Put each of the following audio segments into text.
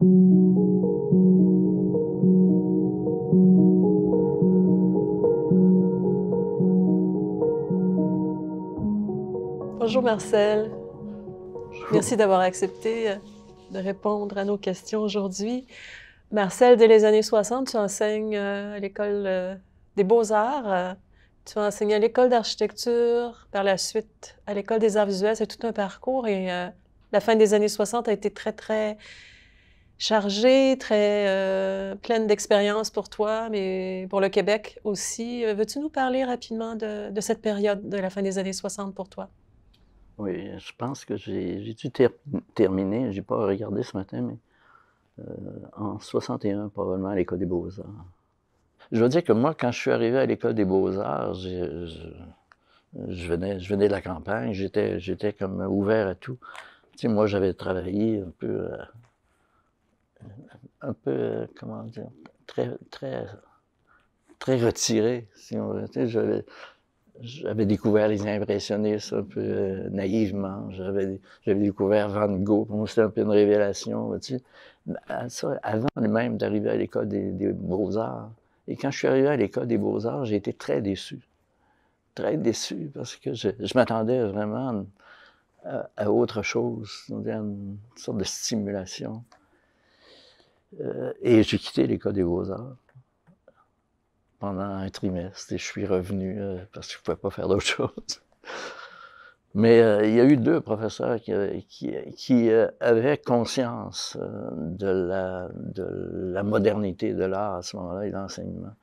Bonjour Marcel, merci d'avoir accepté de répondre à nos questions aujourd'hui. Marcel, dès les années 60, tu enseignes à l'École des Beaux-Arts, tu as enseigné à l'École d'architecture, par la suite à l'École des arts visuels, c'est tout un parcours et la fin des années 60 a été très, très chargée, très pleine d'expériences pour toi, mais pour le Québec aussi. Veux-tu nous parler rapidement de cette période de la fin des années 60 pour toi? Oui, je pense que j'ai dû terminer, j'ai pas regardé ce matin, mais en 61, probablement, à l'École des beaux-arts. Je veux dire que moi, quand je suis arrivé à l'École des beaux-arts, je venais de la campagne, j'étais comme ouvert à tout. Tu sais, moi, j'avais travaillé comment dire, très, très, très retiré, si on veut. Tu sais, j'avais découvert les impressionnistes un peu naïvement. J'avais découvert Van Gogh. Pour moi, c'était un peu une révélation. Tu sais. Ça, avant même d'arriver à l'École des beaux-arts. Et quand je suis arrivé à l'École des beaux-arts, j'ai été très déçu. Très déçu parce que je m'attendais vraiment à autre chose, à une sorte de stimulation. Et j'ai quitté l'École des beaux-arts pendant un trimestre et je suis revenu parce que je ne pouvais pas faire d'autre chose. Mais il y a eu deux professeurs qui avaient conscience de la modernité de l'art à ce moment-là et de l'enseignement.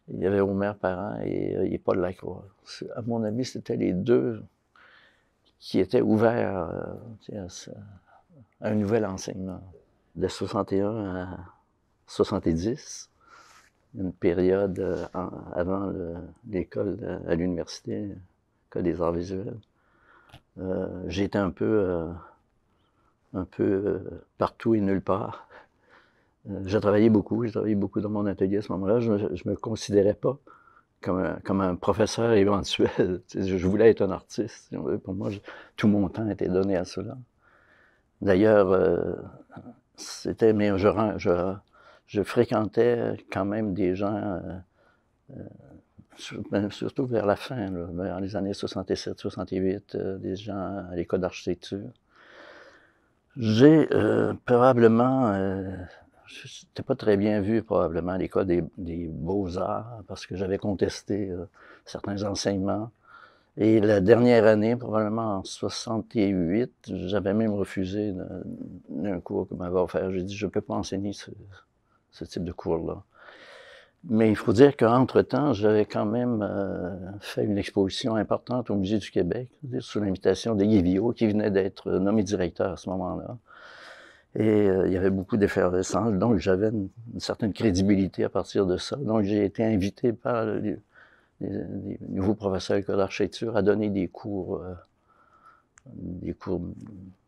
Il y avait Omer Parent et Paul Lacroix. À mon avis, c'était les deux qui étaient ouverts à un nouvel enseignement. De 61 à 70, une période avant l'école à l'université, l'école des arts visuels. J'étais un peu partout et nulle part. J'ai travaillé beaucoup dans mon atelier à ce moment-là. Je me considérais pas comme un professeur éventuel. Je voulais être un artiste. Pour moi, tout mon temps était donné à cela. D'ailleurs, mais je fréquentais quand même des gens, surtout vers la fin, là, vers les années 67, 68, des gens à l'école d'architecture. J'ai probablement, j'étais pas très bien vu probablement à l'école des beaux-arts parce que j'avais contesté certains enseignements. Et la dernière année, probablement en 68, j'avais même refusé d'un cours que m'avait offert. J'ai dit, je ne peux pas enseigner ce type de cours-là. Mais il faut dire qu'entre-temps, j'avais quand même fait une exposition importante au Musée du Québec, sous l'invitation de Guy Viault, qui venait d'être nommé directeur à ce moment-là. Et il y avait beaucoup d'effervescence, donc j'avais une certaine crédibilité à partir de ça. Donc j'ai été invité par les nouveaux professeurs d'école d'architecture à donner des cours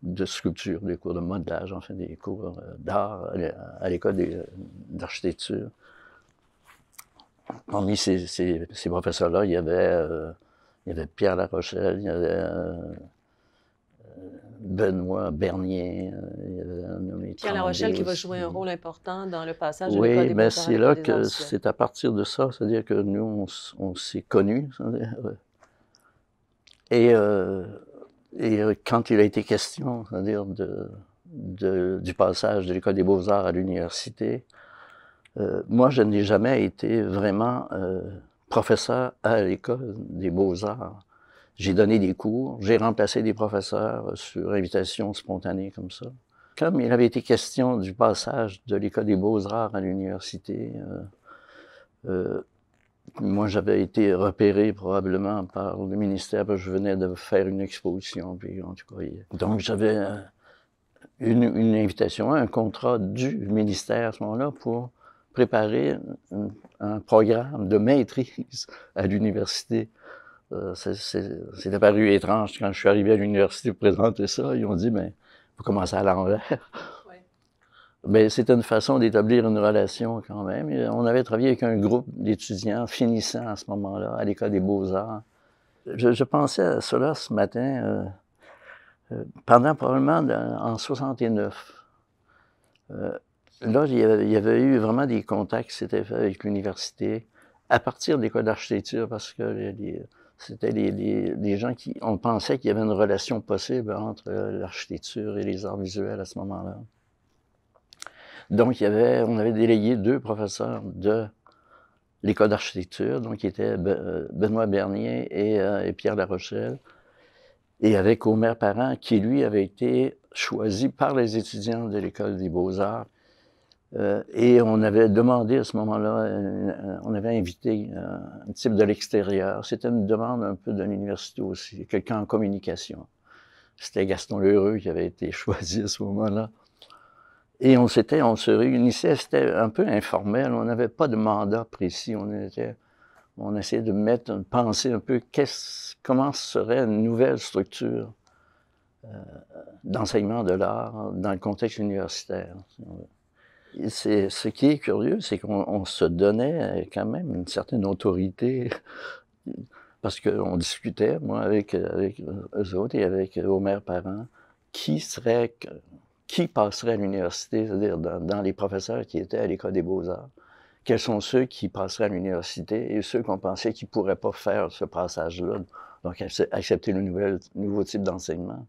de sculpture, des cours de modelage, enfin des cours d'art à l'école d'architecture. Parmi ces professeurs-là, il y avait Pierre Larochelle, il y avait Benoît Bernier, il y avait un nommé Pierre Larochelle qui va jouer un rôle important dans le passage de l'École Oui, des mais beaux-arts à c'est là l'École des arts que visuels. c'est à partir de ça, c'est-à-dire que nous, on s'est connus. Et, quand il a été question, c'est-à-dire du passage de l'École des beaux-arts à l'université, moi, je n'ai jamais été vraiment professeur à l'École des beaux-arts. J'ai donné des cours, j'ai remplacé des professeurs sur invitation spontanée comme ça. Comme il avait été question du passage de l'École des beaux-arts à l'université, moi, j'avais été repéré probablement par le ministère parce que je venais de faire une exposition. Puis, en tout cas, donc, j'avais une invitation, un contrat du ministère à ce moment-là pour préparer un programme de maîtrise à l'université. C'est apparu étrange quand je suis arrivé à l'université pour présenter ça. Ils ont dit, mais vous commencez à l'envers. Ben, c'était une façon d'établir une relation quand même. Et on avait travaillé avec un groupe d'étudiants finissants à ce moment-là, à l'École des beaux-arts. Je pensais à cela ce matin, pendant probablement en 69. Là, il y avait eu vraiment des contacts qui s'étaient faits avec l'université à partir de l'école d'architecture parce que c'était des gens qui, on pensait qu'il y avait une relation possible entre l'architecture et les arts visuels à ce moment-là. Donc, on avait délégué 2 professeurs de l'école d'architecture, donc qui étaient Benoît Bernier et Pierre Larochelle, et avec Omer Parent, qui lui avait été choisi par les étudiants de l'école des Beaux-Arts. Et on avait demandé à ce moment-là, on avait invité un type de l'extérieur. C'était une demande un peu de l'université aussi, quelqu'un en communication. C'était Gaston Lheureux qui avait été choisi à ce moment-là. Et on se réunissait, c'était un peu informel, on n'avait pas de mandat précis, on essayait de penser un peu comment serait une nouvelle structure d'enseignement de l'art dans le contexte universitaire. Ce qui est curieux, c'est qu'on se donnait quand même une certaine autorité, parce qu'on discutait, moi, avec eux autres et avec Omer Parent, qui passerait à l'université, c'est-à-dire dans les professeurs qui étaient à l'École des Beaux-Arts. Quels sont ceux qui passeraient à l'université et ceux qu'on pensait qu'ils ne pourraient pas faire ce passage-là, donc accepter le nouveau type d'enseignement.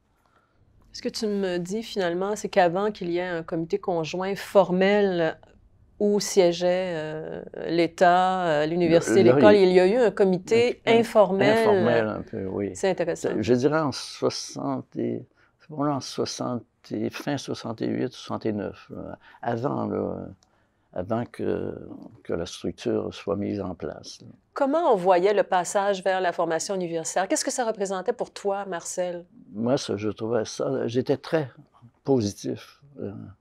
Ce que tu me dis finalement, c'est qu'avant qu'il y ait un comité conjoint formel où siégeait l'État, l'université, l'école, il y a eu un comité informel. Informel un peu, oui. C'est intéressant. Je dirais en fin 68, 69, avant que la structure soit mise en place. Là. Comment on voyait le passage vers la formation universitaire? Qu'est-ce que ça représentait pour toi, Marcel? Moi, je trouvais ça, j'étais très positif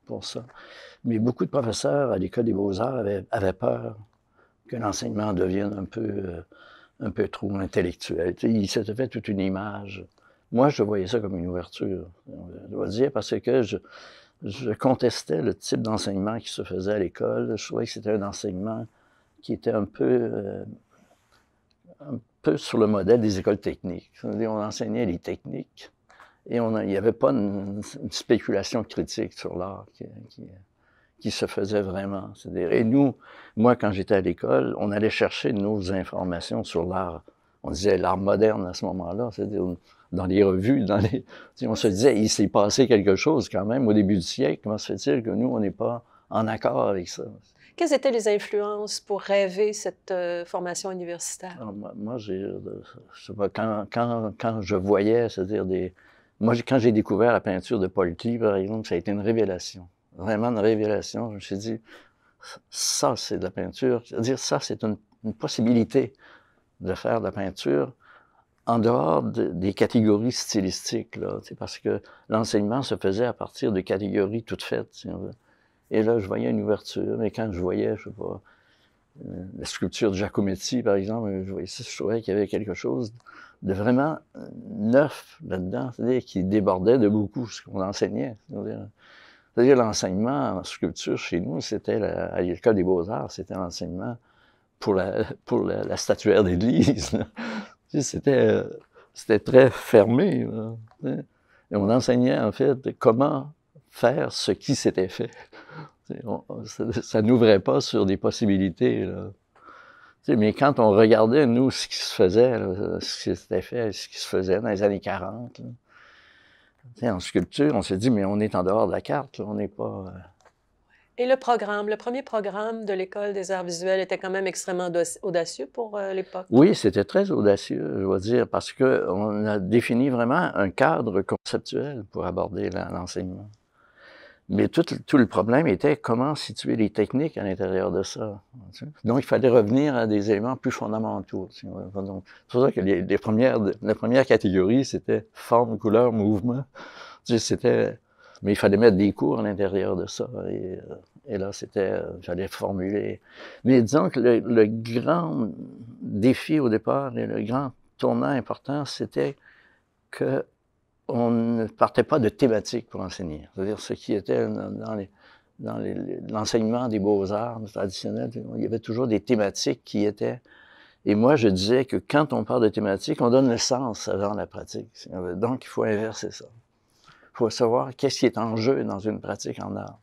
pour ça. Mais beaucoup de professeurs à l'École des Beaux-Arts avaient peur que l'enseignement devienne un peu trop intellectuel. Tu sais, ils s'étaient fait toute une image. Moi, je voyais ça comme une ouverture, je dois dire, parce que je contestais le type d'enseignement qui se faisait à l'école. Je trouvais que c'était un enseignement qui était un peu sur le modèle des écoles techniques. On enseignait les techniques et il n'y avait pas une spéculation critique sur l'art qui se faisait vraiment. Et nous, moi, quand j'étais à l'école, on allait chercher nos informations sur l'art. On disait l'art moderne à ce moment-là, c'est-à-dire dans les revues, on se disait, il s'est passé quelque chose quand même au début du siècle. Comment se fait-il que nous, on n'est pas en accord avec ça? Quelles étaient les influences pour rêver cette formation universitaire? Alors, moi, je sais pas, quand je voyais, c'est-à-dire moi, quand j'ai découvert la peinture de Paul Klee, par exemple, ça a été une révélation. Vraiment une révélation. Je me suis dit, ça, c'est de la peinture. C'est-à-dire, ça, c'est une possibilité de faire de la peinture en dehors des catégories stylistiques, là, parce que l'enseignement se faisait à partir de catégories toutes faites, si on veut. Et là, je voyais une ouverture, mais quand je voyais, je sais pas, la sculpture de Giacometti, par exemple, je trouvais qu'il y avait quelque chose de vraiment neuf là-dedans, c'est-à-dire qui débordait de beaucoup ce qu'on enseignait. C'est-à-dire l'enseignement en sculpture chez nous, c'était à l'École des Beaux-Arts, c'était l'enseignement pour la statuaire d'église. C'était très fermé. Là. Et on enseignait, en fait, comment faire ce qui s'était fait. Ça n'ouvrait pas sur des possibilités. Là. Mais quand on regardait, nous, ce qui se faisait, là, ce qui s'était fait, ce qui se faisait dans les années 40, là, en sculpture, on s'est dit, mais on est en dehors de la carte, là, on n'est pas... Et le premier programme de l'École des arts visuels était quand même extrêmement audacieux pour l'époque. Oui, c'était très audacieux, je dois dire, parce qu'on a défini vraiment un cadre conceptuel pour aborder l'enseignement. Mais tout le problème était comment situer les techniques à l'intérieur de ça. Donc, il fallait revenir à des éléments plus fondamentaux. C'est pour ça que la première catégorie, c'était forme, couleur, mouvement. Mais il fallait mettre des cours à l'intérieur de ça. Et là, il fallait formuler. Mais disons que le grand défi au départ et le grand tournant important, c'était que on ne partait pas de thématiques pour enseigner. C'est-à-dire ce qui était dans l'enseignement des beaux-arts traditionnels, il y avait toujours des thématiques qui étaient... Et moi, je disais que quand on parle de thématiques, on donne le sens avant la pratique. Donc, il faut inverser ça. Il faut savoir qu'est-ce qui est en jeu dans une pratique en art.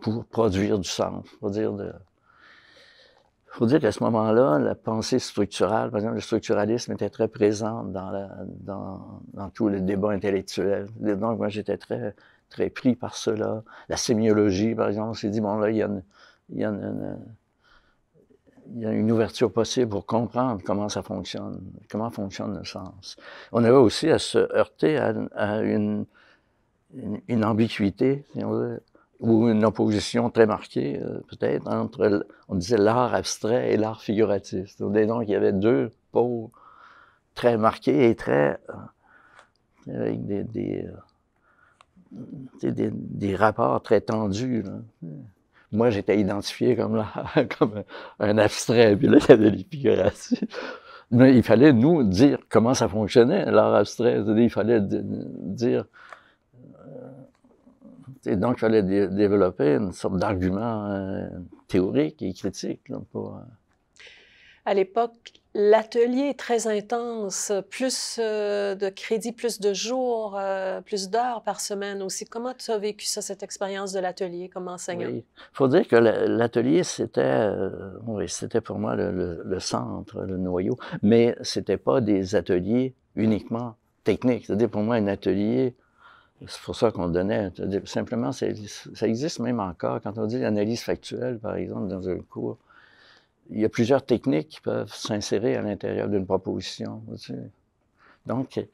pour produire du sens. Faut dire qu'à ce moment-là, la pensée structurale, par exemple, le structuralisme était très présent dans tous les débats intellectuels. Donc, moi, j'étais très pris par cela. La sémiologie, par exemple, on s'est dit, bon, là, il y a une ouverture possible pour comprendre comment ça fonctionne, comment fonctionne le sens. On avait aussi à se heurter à une ambiguïté, si on veut, ou une opposition très marquée, peut-être, entre, on disait, l'art abstrait et l'art figuratif. Donc, il y avait deux pôles très marqués et très, avec des rapports très tendus, là. Moi, j'étais identifié comme un abstrait, puis là, il y avait les figuratifs. Mais il fallait, nous, dire comment ça fonctionnait, l'art abstrait. Il fallait dire... donc, il fallait développer une sorte d'argument théorique et critique. Là, pour, À l'époque, l'atelier est très intense, plus de crédits, plus de jours, plus d'heures par semaine aussi. Comment tu as vécu ça, cette expérience de l'atelier comme enseignant? oui. Il faut dire que l'atelier, c'était oui, c'était pour moi le centre, le noyau, mais c'était pas des ateliers uniquement techniques. C'est-à-dire, pour moi, un atelier, c'est pour ça qu'on le donnait. Simplement, ça existe même encore. Quand on dit analyse factuelle, par exemple, dans un cours, il y a plusieurs techniques qui peuvent s'insérer à l'intérieur d'une proposition. Tu sais. Donc,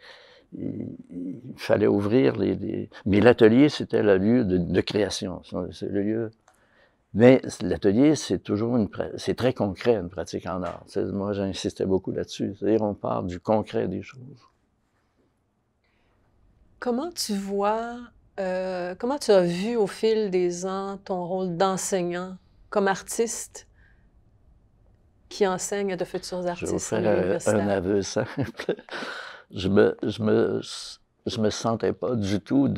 il fallait ouvrir mais l'atelier, c'était le lieu de création. C'est le lieu. Mais l'atelier, c'est toujours c'est très concret, une pratique en art. Moi, j'insistais beaucoup là-dessus. C'est-à-dire, on part du concret des choses. Comment tu vois, comment tu as vu au fil des ans ton rôle d'enseignant comme artiste qui enseigne à de futurs Je vais vous artistes au niveau faire un universitaire? aveu simple. Je me sentais pas du tout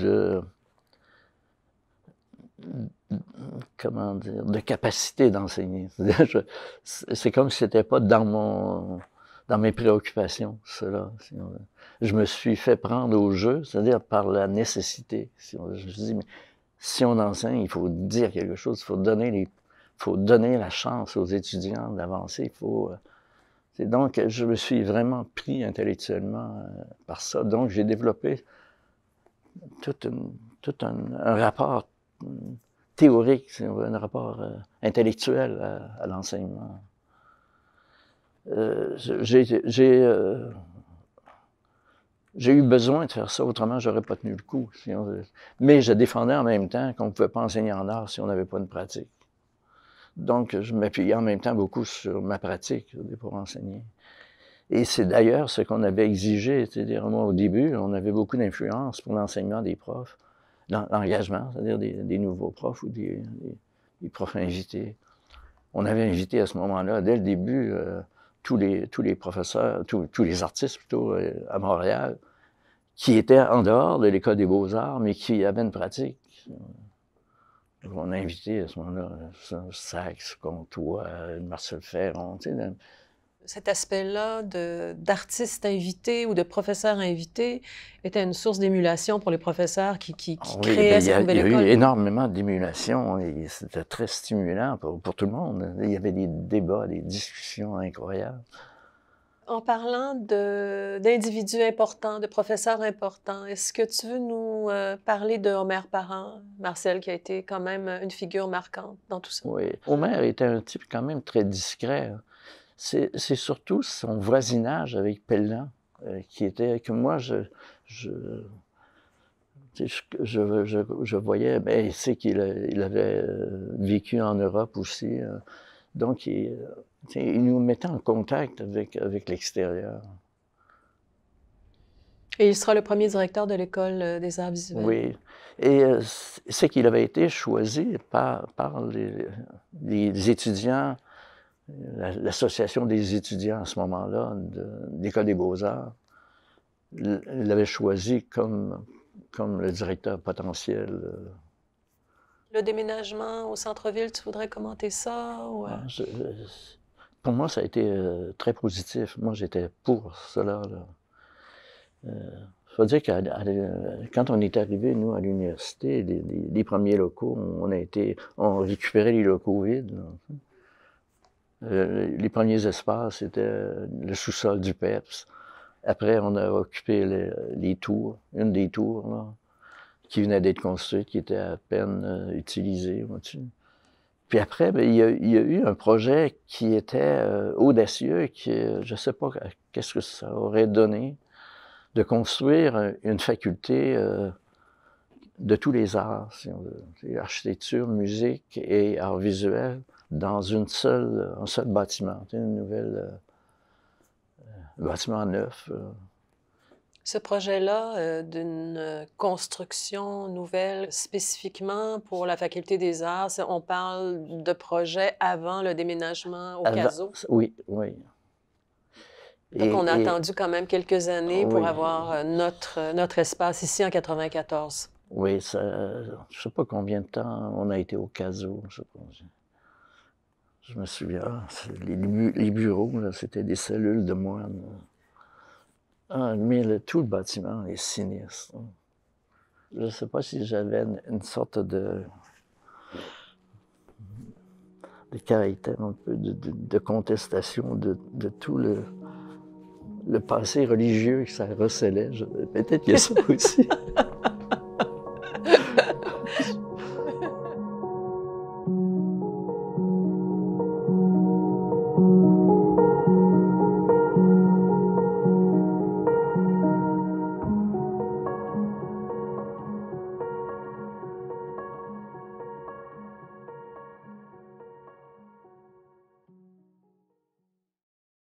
comment dire, de capacité d'enseigner. C'est comme si c'était pas dans mes préoccupations, cela. Je me suis fait prendre au jeu, c'est-à-dire par la nécessité. Je me suis dit, mais si on enseigne, il faut dire quelque chose, il faut donner la chance aux étudiants d'avancer, donc, je me suis vraiment pris intellectuellement par ça. Donc, j'ai développé tout un rapport théorique, un rapport intellectuel à l'enseignement. J'ai eu besoin de faire ça, autrement, j'aurais pas tenu le coup. Mais je défendais en même temps qu'on ne pouvait pas enseigner en art si on n'avait pas de pratique. Donc, je m'appuyais en même temps beaucoup sur ma pratique pour enseigner. Et c'est d'ailleurs ce qu'on avait exigé, c'est-à-dire, moi, au début, on avait beaucoup d'influence pour l'enseignement des profs, l'engagement, c'est-à-dire des nouveaux profs ou des profs invités. On avait invité à ce moment-là, dès le début, tous les professeurs, tous les artistes plutôt, à Montréal, qui étaient en dehors de l'École des beaux-arts, mais qui avaient une pratique. On a invité à ce moment-là Sachs, Comtois, Marcel Ferron, tu sais. Cet aspect-là d'artistes invités ou de professeurs invités était une source d'émulation pour les professeurs qui Oui, créaient cette nouvelle il y a école. eu énormément d'émulation et c'était très stimulant pour tout le monde. Il y avait des débats, des discussions incroyables. En parlant d'individus importants, de professeurs importants, est-ce que tu veux nous parler de Omer Parent, Marcel, qui a été quand même une figure marquante dans tout ça? Oui, Omer était un type quand même très discret. C'est surtout son voisinage avec Pellan qui était que moi je voyais, ben, il sait qu'il avait vécu en Europe aussi, donc il nous mettait en contact avec l'extérieur. Et il sera le premier directeur de l'École des arts visuels. Oui, et c'est qu'il avait été choisi par les étudiants, l'association des étudiants à ce moment-là de l'École des beaux-arts. Il l'avait choisi comme le directeur potentiel. Le déménagement au centre-ville, tu voudrais commenter ça? Ou, pour moi, ça a été très positif. Moi, j'étais pour cela. faut dire que quand on est arrivé, nous, à l'université, les premiers locaux, on récupérait les locaux vides. Les premiers espaces, c'était le sous-sol du PEPS. Après, on a occupé les tours, une des tours, là, qui venait d'être construite, qui était à peine utilisée. Puis après, ben, il y a eu un projet qui était audacieux, qui, je ne sais pas qu'est-ce que ça aurait donné, de construire une faculté de tous les arts, si on veut, architecture, musique et arts visuels, dans un seul bâtiment, une nouvelle bâtiment neuf. Ce projet-là d'une construction nouvelle spécifiquement pour la Faculté des Arts, on parle de projet avant le déménagement au Caso. Oui, oui. Donc, on a attendu quand même quelques années pour oui. avoir notre espace ici en 94. Oui, je ne sais pas combien de temps on a été au Caso. Je me souviens, les bureaux, c'était des cellules de moines. Ah, mais tout le bâtiment est sinistre. Je ne sais pas si j'avais une sorte de caractère un peu de contestation de tout le passé religieux que ça recelait. Peut-être qu'il y a ça aussi.